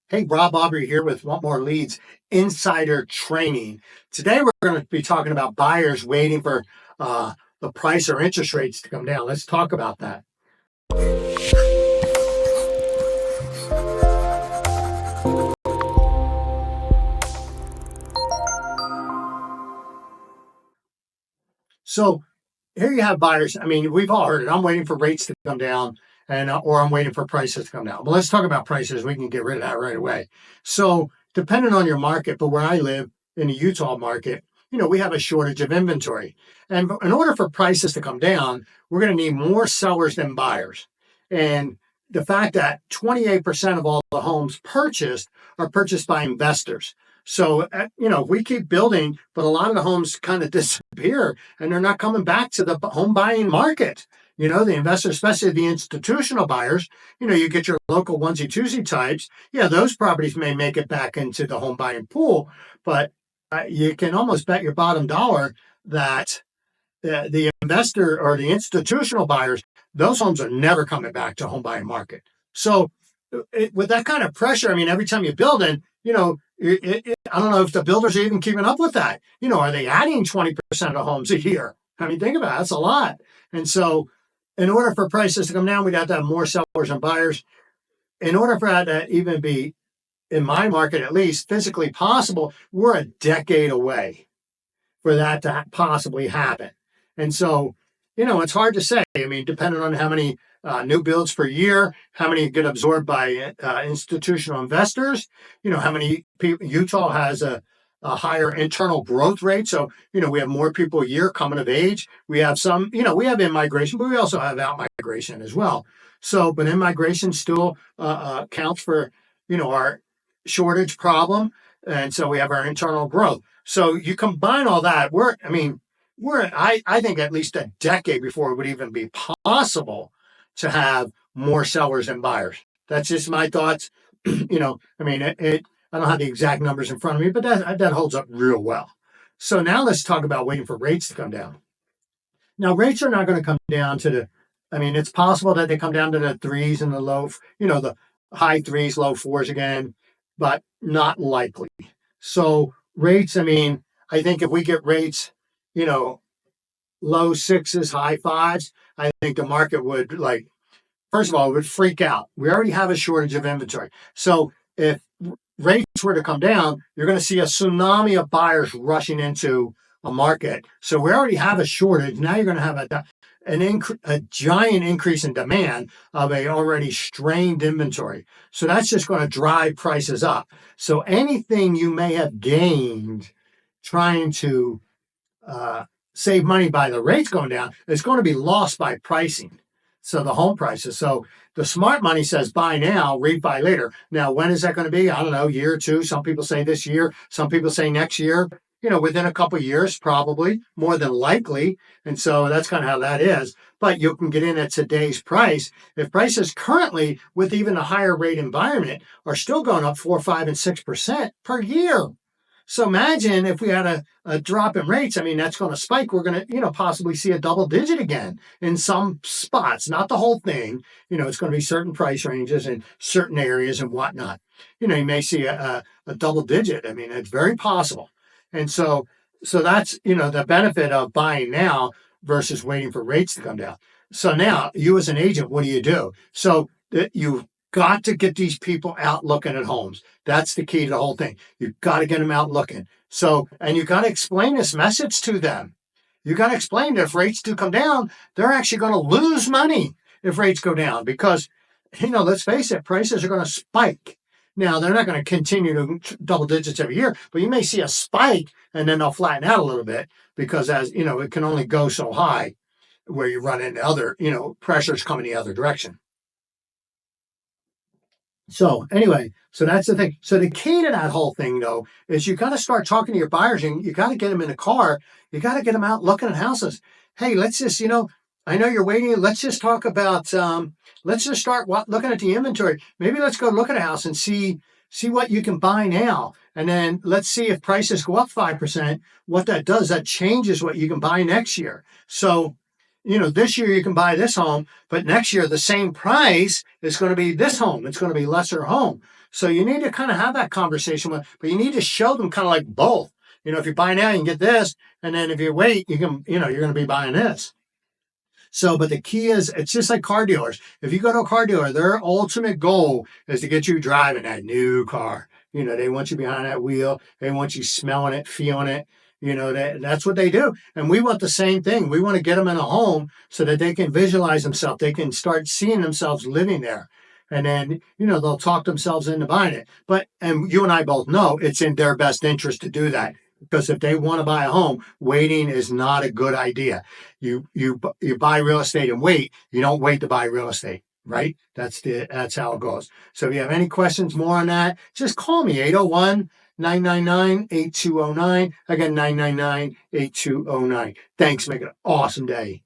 Hey, Rob Aubrey here with Want More Leads Insider Training. Today we're going to be talking about buyers waiting for the price or interest rates to come down. Let's talk about that. So here you have buyers. I mean, we've all heard it. I'm waiting for rates to come down, and or I'm waiting for prices to come down. But let's talk about prices. We can get rid of that right away. So depending on your market, but where I live in the Utah market, we have a shortage of inventory. And in order for prices to come down, we're going to need more sellers than buyers. And the fact that 28% of all the homes purchased are purchased by investors. So, if we keep building, but a lot of the homes kind of disappear and they're not coming back to the home buying market. The investors, especially the institutional buyers, you get your local onesie twosie types. Yeah, those properties may make it back into the home buying pool, but you can almost bet your bottom dollar that the investor or the institutional buyers, those homes are never coming back to home buying market. So with that kind of pressure, I mean, every time you build it, I don't know if the builders are even keeping up with that. Are they adding 20% of homes a year? I mean, think about it. That's a lot. And so in order for prices to come down, we'd have to have more sellers and buyers. In order for that to even be, in my market at least, physically possible, we're a decade away for that to possibly happen. And so, it's hard to say. I mean, depending on how many new builds per year, how many get absorbed by institutional investors, how many people, Utah has a higher internal growth rate. So, we have more people a year coming of age. We have some, we have in-migration, but we also have out-migration as well. So, but in-migration still counts for, our shortage problem. And so we have our internal growth. So you combine all that, I think at least a decade before it would even be possible to have more sellers than buyers. That's just my thoughts. I don't have the exact numbers in front of me, but that holds up real well. So now let's talk about waiting for rates to come down. Now, rates are not going to come down to it's possible that they come down to the threes and the low, the high threes, low fours again, but not likely. So rates, I think if we get rates, low sixes, high fives, I think the market would first of all, it would freak out. We already have a shortage of inventory. So if rates were to come down, you're going to see a tsunami of buyers rushing into a market. So we already have a shortage. Now you're going to have a giant increase in demand of a already strained inventory. So that's just going to drive prices up. So anything you may have gained trying to save money by the rates going down is going to be lost by pricing. So the home prices. So the smart money says buy now, refi later. Now, when is that going to be? I don't know, year or two. Some people say this year. Some people say next year. Within a couple of years, probably, more than likely. And so that's kind of how that is. But you can get in at today's price. If prices currently, with even a higher rate environment, are still going up 4, 5, and 6% per year. So imagine if we had a drop in rates, that's going to spike. We're going to, possibly see a double digit again in some spots, not the whole thing. It's going to be certain price ranges in certain areas and whatnot. You may see a double digit. It's very possible. And so that's, the benefit of buying now versus waiting for rates to come down. So now you as an agent, what do? So you've got to get these people out looking at homes. That's the key to the whole thing. You've got to get them out looking. So, and you've got to explain this message to them. You've got to explain that if rates do come down, they're actually going to lose money if rates go down because, let's face it, prices are going to spike. Now, they're not going to continue to double digits every year, but you may see a spike and then they'll flatten out a little bit because it can only go so high where you run into other, pressures coming the other direction. So anyway, so that's the thing. So the key to that whole thing, though, is you got to start talking to your buyers and you got to get them in a car. You got to get them out looking at houses. Hey, let's just, I know you're waiting. Let's just talk about, let's just start looking at the inventory. Maybe let's go look at a house and see what you can buy now. And then let's see if prices go up 5%, what that does, that changes what you can buy next year. So, this year you can buy this home, but next year the same price is going to be this home. It's going to be lesser home. So you need to kind of have that conversation with, but you need to show them kind of like both. If you buy now, you can get this, and then if you wait, you can, you're going to be buying this. So, but the key is, it's just like car dealers. If you go to a car dealer, their ultimate goal is to get you driving that new car. They want you behind that wheel. They want you smelling it, feeling it. That's what they do. And we want the same thing. We want to get them in a home so that they can visualize themselves. They can start seeing themselves living there. And then, they'll talk themselves into buying it. And you and I both know it's in their best interest to do that. Because if they want to buy a home, waiting is not a good idea. You buy real estate and wait. You don't wait to buy real estate, right? That's how it goes. So if you have any questions more on that, just call me 801-999-8209. Again, 999-8209. Thanks. Make it an awesome day.